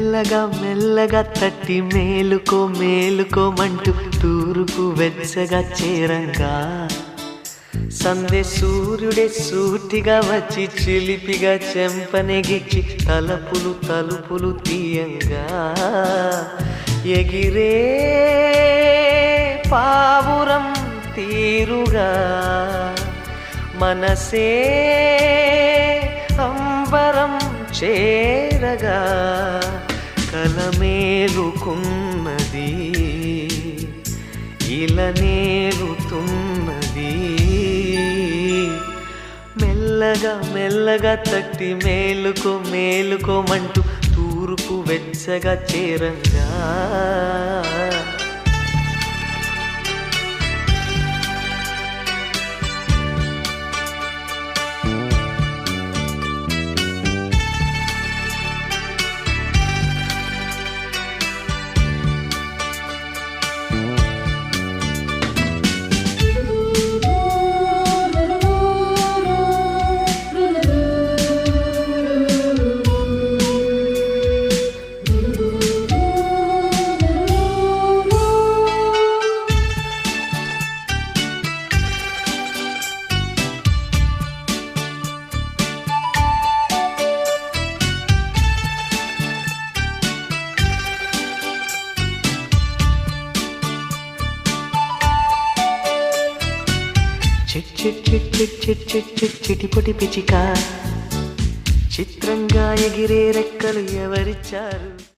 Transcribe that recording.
మెల్లగా మెల్లగా తట్టి మేలుకో మేలుకోమంటూ తూర్పు వెచ్చగా చేరంగా సందే సూర్యుడే సూటిగా వచ్చి చిలిపిగా చెంపనెగిచ్చి తలుపులు తలుపులు తీయంగా ఎగిరే పావురం తీరుగా మనసే అంబరం చేరగా కలమేలుకున్నది ఇలనేలుతున్నది మెల్లగా మెల్లగా తట్టి మేలుకో మేలుకోమంటూ తూర్పు వెచ్చగా చేరంగా చిటిపొటి పిచిక చిత్రంగా ఎగిరే రెక్కలు ఎవరిచ్చారు?